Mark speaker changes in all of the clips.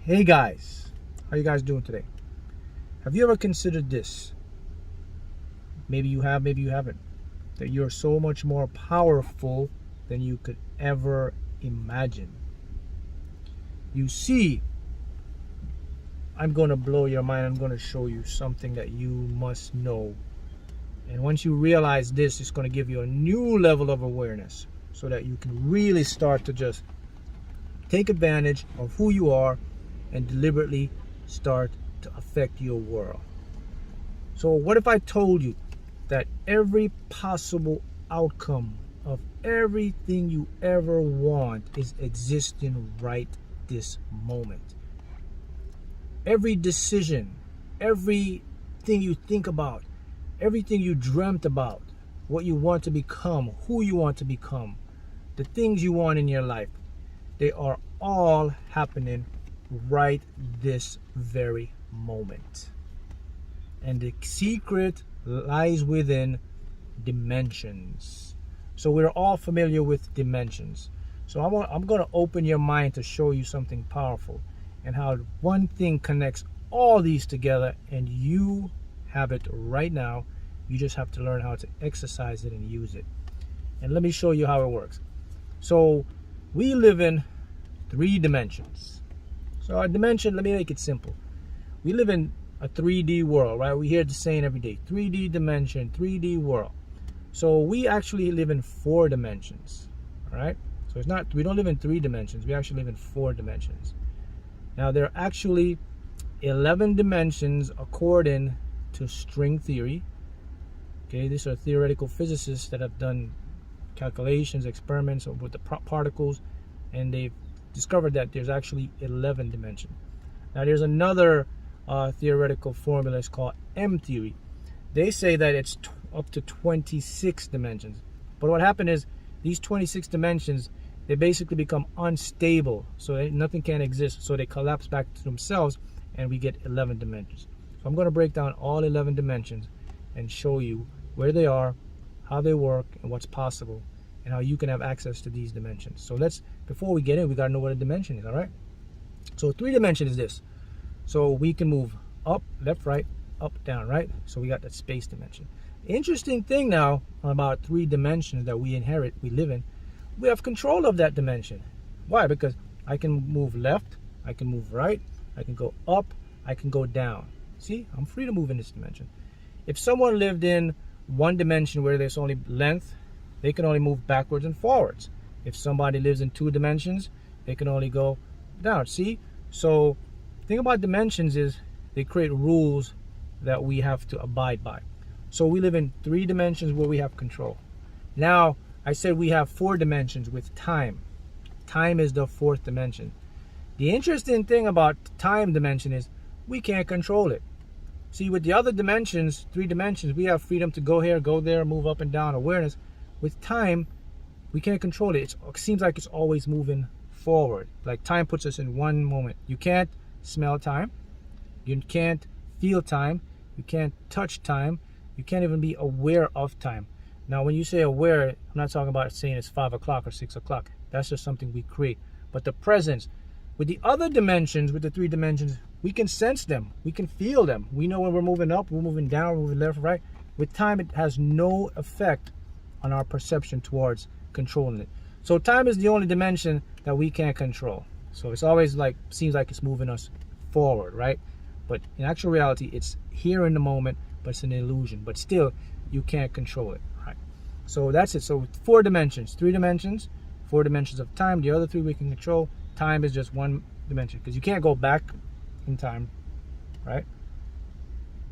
Speaker 1: Hey guys, how you guys doing today? Have you ever considered this? Maybe you have, maybe you haven't. That you're so much more powerful than you could ever imagine. You see, I'm going to blow your mind. I'm going to show you something that you must know. And once you realize this, it's going to give you a new level of awareness so that you can really start to just take advantage of who you are and deliberately start to affect your world. So what if I told you that every possible outcome of everything you ever want is existing right this moment? Every decision, everything you think about, everything you dreamt about, what you want to become, who you want to become, the things you want in your life, they are all happening right this very moment. And the secret lies within dimensions. So we're all familiar with dimensions. So I'm going to open your mind to show you something powerful and how one thing connects all these together, and you have it right now. You just have to learn how to exercise it and use it. And let me show you how it works. So we live in 3 dimensions. So our dimension, let me make it simple. We live in a 3D world, right? We hear the saying every day, 3D dimension, 3D world. So we actually live in 4 dimensions, all right? So it's not, we don't live in 3 dimensions, we actually live in 4 dimensions. Now there are actually 11 dimensions according to string theory. Okay, these are theoretical physicists that have done calculations, experiments with the particles, and they've discovered that there's actually 11 dimensions. Now there's another theoretical formula, it's called M theory. They say that it's up to 26 dimensions. But what happened is these 26 dimensions, they basically become unstable, so nothing can exist, so they collapse back to themselves and we get 11 dimensions. So I'm going to break down all 11 dimensions and show you where they are, how they work, and what's possible, and how you can have access to these dimensions. So before we get in, we got to know what a dimension is, all right? So 3 dimension is this. So we can move up, left, right, up, down, right? So we got that space dimension. The interesting thing now about 3 dimensions that we inherit, we live in, we have control of that dimension. Why? Because I can move left, I can move right, I can go up, I can go down. See, I'm free to move in this dimension. If someone lived in 1 dimension where there's only length, they can only move backwards and forwards. If somebody lives in 2 dimensions, they can only go down. See? So the thing about dimensions is they create rules that we have to abide by. So we live in 3 dimensions where we have control. Now, I said we have 4 dimensions with time. Time is the 4th dimension. The interesting thing about time dimension is we can't control it. See, with the other dimensions, 3 dimensions, we have freedom to go here, go there, move up and down, awareness. With time, we can't control it. It seems like it's always moving forward. Like time puts us in one moment. You can't smell time. You can't feel time. You can't touch time. You can't even be aware of time. Now, when you say aware, I'm not talking about saying it's 5 o'clock or 6 o'clock. That's just something we create. But the presence, with the other dimensions, with the 3 dimensions, we can sense them. We can feel them. We know when we're moving up, we're moving down, we're moving left, right. With time, it has no effect on our perception towards controlling it. So time is the only dimension that we can't control. So it's always like, seems like it's moving us forward, right? But in actual reality, it's here in the moment, but it's an illusion. But still, you can't control it, right? So that's it. So 4 dimensions, 3 dimensions, 4 dimensions of time. The other 3 we can control. Time is just 1 dimension because you can't go back in time, right?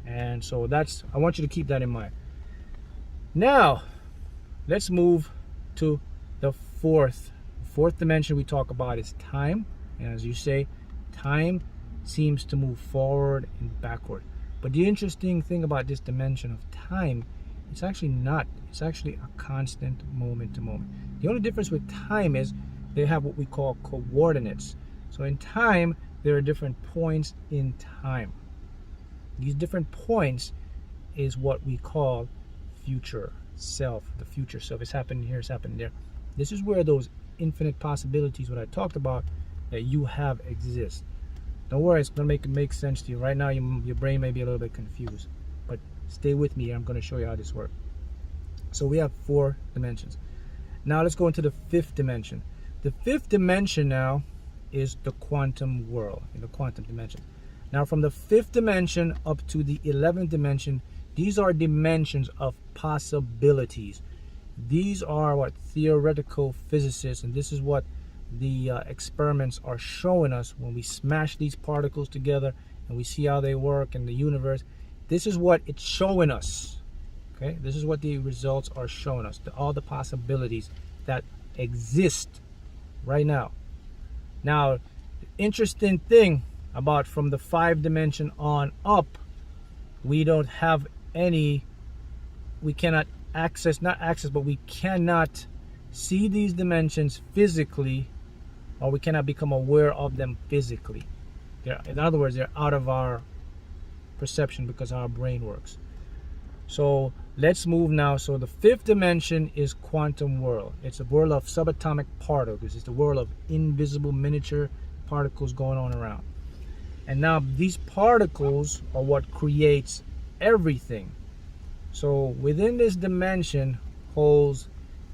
Speaker 1: And so I want you to keep that in mind. Now, let's move to the 4th. The 4th dimension we talk about is time. And as you say, time seems to move forward and backward. But the interesting thing about this dimension of time, it's actually not. It's actually a constant moment to moment. The only difference with time is they have what we call coordinates. So in time, there are different points in time. These different points is what we call future self. The future self is happening here, it's happening there. This is where those infinite possibilities, what I talked about, that you have exist. Don't worry, it's going to make sense to you. Right now, your brain may be a little bit confused. But stay with me. I'm going to show you how this works. So we have 4 dimensions. Now let's go into the 5th dimension. The 5th dimension now is the quantum world, in the quantum dimension. Now from the 5th dimension up to the 11th dimension, these are dimensions of possibilities. These are what theoretical physicists, and this is what the experiments are showing us when we smash these particles together and we see how they work in the universe. This is what it's showing us. Okay, this is what the results are showing us, all the possibilities that exist right now. Now, the interesting thing about from the 5th dimension on up, we don't have any, we cannot access, not access, but we cannot see these dimensions physically, or we cannot become aware of them physically. In other words, they're out of our perception because our brain works. So let's move now. So the 5th dimension is quantum world. It's a world of subatomic particles. It's the world of invisible miniature particles going on around. And now these particles are what creates everything. So within this dimension holds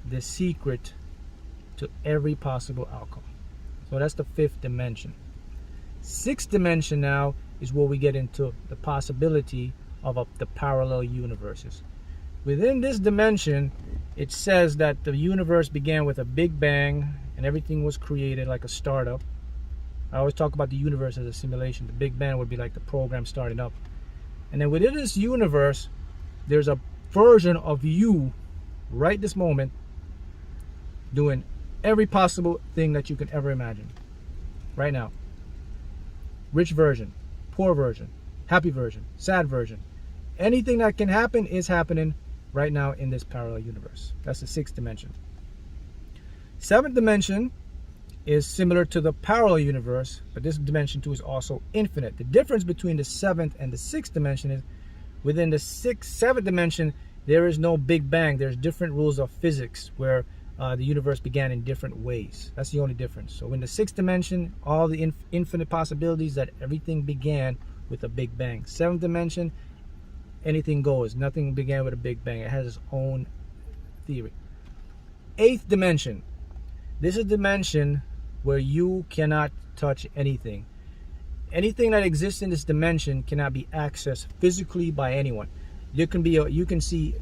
Speaker 1: the secret to every possible outcome. So that's the 5th dimension. 6th dimension now is where we get into the possibility of the parallel universes. Within this dimension, it says that the universe began with a big bang and everything was created like a startup. I always talk about the universe as a simulation. The big bang would be like the program starting up. And then within this universe, there's a version of you right this moment doing every possible thing that you can ever imagine right now. Rich version, poor version, happy version, sad version. Anything that can happen is happening right now in this parallel universe. That's the 6th dimension. 7th dimension is similar to the parallel universe, but this dimension too is also infinite. The difference between the 7th and the 6th dimension is within the 7th dimension, there is no big bang. There's different rules of physics where the universe began in different ways. That's the only difference. So in the 6th dimension, all the infinite possibilities that everything began with a big bang. 7th dimension, anything goes. Nothing began with a big bang. It has its own theory. 8th dimension. This is a dimension where you cannot touch anything. Anything that exists in this dimension cannot be accessed physically by anyone. You can see,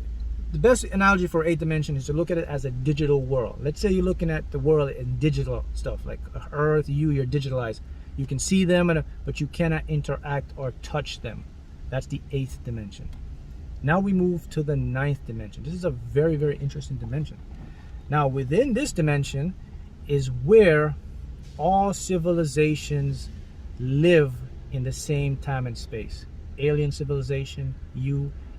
Speaker 1: the best analogy for 8th dimension is to look at it as a digital world. Let's say you're looking at the world in digital stuff like Earth, you're digitalized. You can see them, but you cannot interact or touch them. That's the 8th dimension. Now we move to the 9th dimension. This is a very, very interesting dimension. Now within this dimension is where all civilizations live in the same time and space. Alien civilization,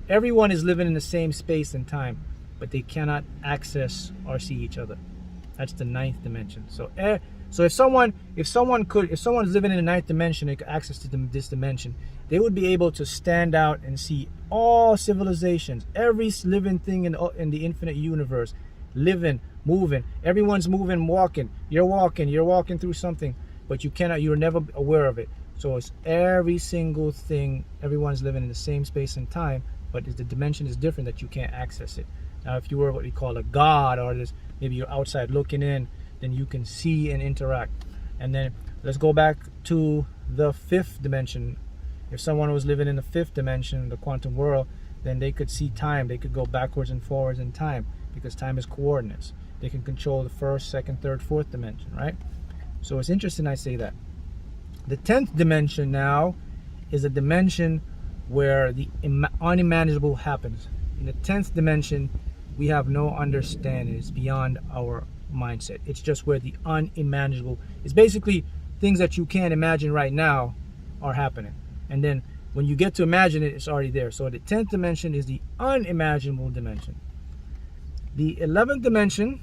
Speaker 1: everyone is living in the same space and time, but they cannot access or see each other. That's the 9th dimension. So if someone's living in the 9th dimension, they could access to this dimension, they would be able to stand out and see all civilizations, every living thing in the infinite universe, living, moving. Everyone's moving, walking. You're walking through something, but you're never aware of it. So it's every single thing. Everyone's living in the same space and time, but the dimension is different that you can't access it. Now, if you were what we call a god, or maybe you're outside looking in, then you can see and interact. And then let's go back to the 5th dimension. If someone was living in the 5th dimension, the quantum world, then they could see time. They could go backwards and forwards in time because time is coordinates. They can control the 1st, 2nd, 3rd, 4th dimension, right? So it's interesting I say that. The 10th dimension now is a dimension where the unimaginable happens. In the 10th dimension, we have no understanding. It's beyond our mindset. It's just where the unimaginable is. Basically things that you can't imagine right now are happening. And then when you get to imagine it, it's already there. So the 10th dimension is the unimaginable dimension. The 11th dimension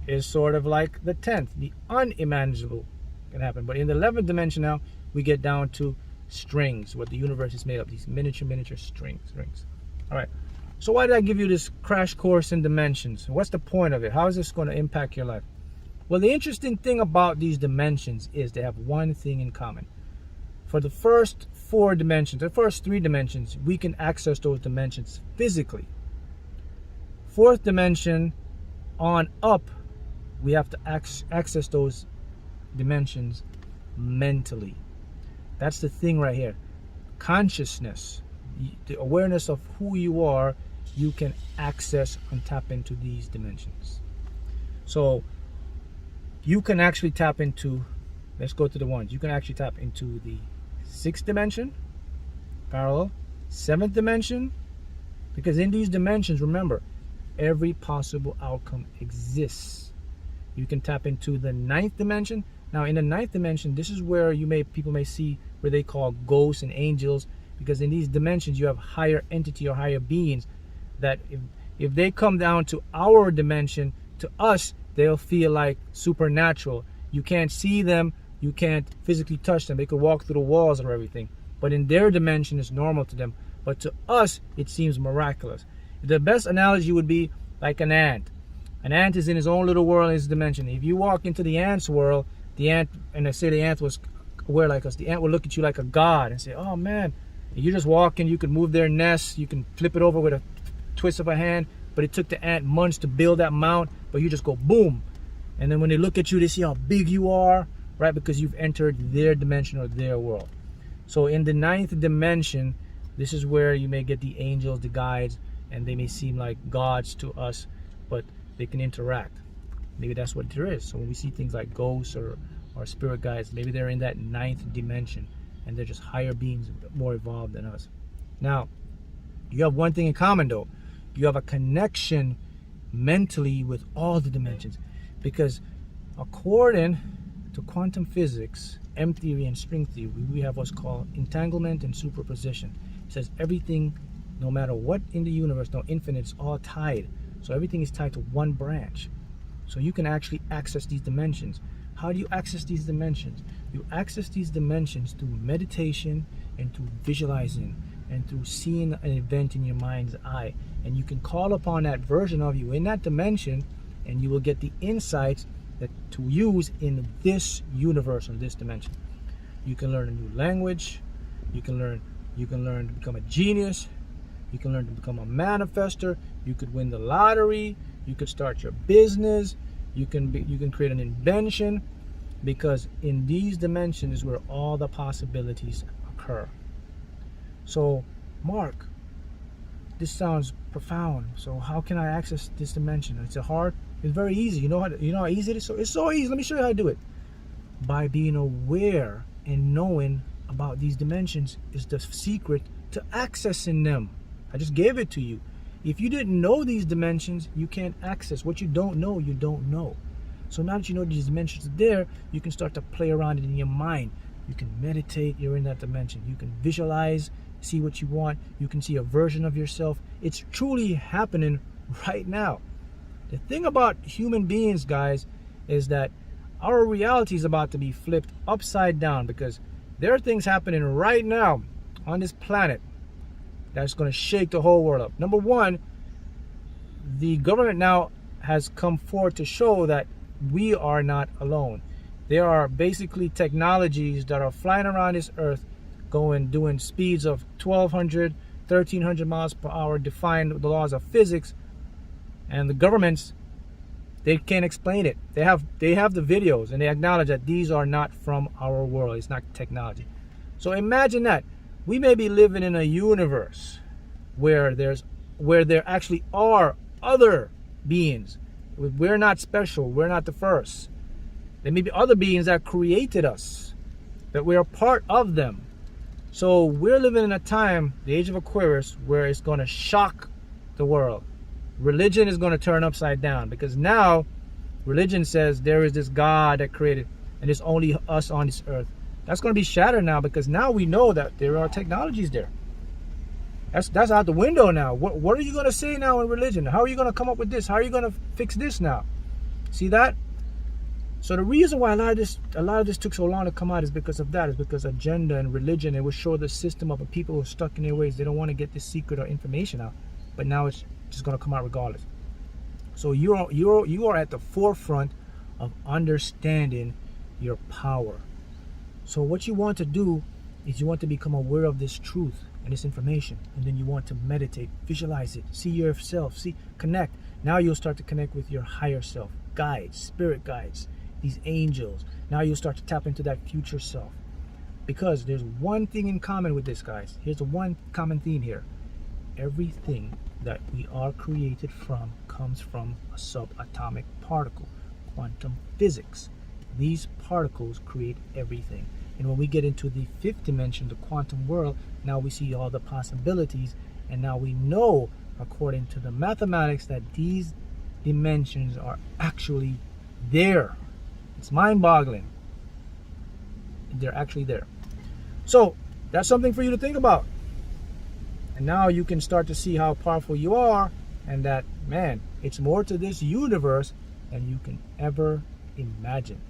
Speaker 1: is sort of like the 10th. The unimaginable can happen. But in the 11th dimension now, we get down to strings, what the universe is made of, these miniature strings. All right. So why did I give you this crash course in dimensions? What's the point of it? How is this going to impact your life? Well, the interesting thing about these dimensions is they have one thing in common. For the first 4 dimensions, the first 3 dimensions, we can access those dimensions physically. 4th dimension on up, we have to access those dimensions mentally. That's the thing right here. Consciousness, the awareness of who you are, you can access and tap into these dimensions. So you can actually tap into, let's go to the ones. You can actually tap into the 6th dimension, parallel, 7th dimension, because in these dimensions, remember, every possible outcome exists. You can tap into the 9th dimension. Now in the 9th dimension, this is where people may see where they call ghosts and angels, because in these dimensions you have higher entity or higher beings that if they come down to our dimension, to us, they'll feel like supernatural. You can't see them, you can't physically touch them. They could walk through the walls or everything, but in their dimension it's normal to them, but to us it seems miraculous. The best analogy would be like an ant. An ant is in his own little world in his dimension. If you walk into the ant's world, the ant, and I say the ant was aware like us, the ant will look at you like a god and say, oh man, you're just walking, you can move their nest, you can flip it over with a twist of a hand, but it took the ant months to build that mount, but you just go boom. And then when they look at you, they see how big you are, right? Because you've entered their dimension or their world. So in the 9th dimension, this is where you may get the angels, the guides, and they may seem like gods to us, but they can interact. Maybe that's what there is. So when we see things like ghosts or spirit guides, maybe they're in that 9th dimension and they're just higher beings, more evolved than us. Now, you have one thing in common though. You have a connection mentally with all the dimensions, because according to quantum physics, M theory and string theory, we have what's called entanglement and superposition. It says everything, no matter what in the universe, no infinite, it's all tied. So everything is tied to one branch. So you can actually access these dimensions. How do you access these dimensions? You access these dimensions through meditation and through visualizing and through seeing an event in your mind's eye. And you can call upon that version of you in that dimension, and you will get the insights that to use in this universe or this dimension. You can learn a new language. You can learn to become a genius. You can learn to become a manifester. You could win the lottery. You could start your business. You can create an invention, because in these dimensions is where all the possibilities occur. So, Mark, this sounds profound. So how can I access this dimension? It's very easy. You know how easy it is? So it's so easy. Let me show you how to do it. By being aware and knowing about these dimensions is the secret to accessing them. I just gave it to you. If you didn't know these dimensions, you can't access. What you don't know, you don't know. So now that you know these dimensions are there, you can start to play around it in your mind. You can meditate, you're in that dimension. You can visualize, see what you want. You can see a version of yourself. It's truly happening right now. The thing about human beings, guys, is that our reality is about to be flipped upside down, because there are things happening right now on this planet that's going to shake the whole world up. Number one, the government now has come forward to show that we are not alone. There are basically technologies that are flying around this earth, doing speeds of 1,200, 1,300 miles per hour, defying the laws of physics. And the governments, they can't explain it. They have the videos, and they acknowledge that these are not from our world. It's not technology. So imagine that. We may be living in a universe where there actually are other beings. We're not special. We're not the first. There may be other beings that created us, that we are part of them. So we're living in a time, the age of Aquarius, where it's going to shock the world. Religion is going to turn upside down, because now religion says there is this God that created, and it's only us on this earth. That's going to be shattered now, because now we know that there are technologies there. That's out the window now. What are you going to say now in religion? How are you going to come up with this? How are you going to fix this now? See that? So the reason why a lot of this took so long to come out is because of that. It's because agenda and religion, it will show the system of the people who are stuck in their ways. They don't want to get this secret or information out. But now it's just going to come out regardless. So you are at the forefront of understanding your power. So what you want to do is you want to become aware of this truth and this information, and then you want to meditate, visualize it, see yourself, connect. Now you'll start to connect with your higher self, guides, spirit guides, these angels. Now you'll start to tap into that future self. Because there's one thing in common with this, guys. Here's the one common theme here. Everything that we are created from comes from a subatomic particle, quantum physics. These particles create everything. And when we get into the fifth dimension, the quantum world, now we see all the possibilities. And now we know, according to the mathematics, that these dimensions are actually there. It's mind-boggling. They're actually there. So that's something for you to think about. And now you can start to see how powerful you are, and that, man, it's more to this universe than you can ever imagine.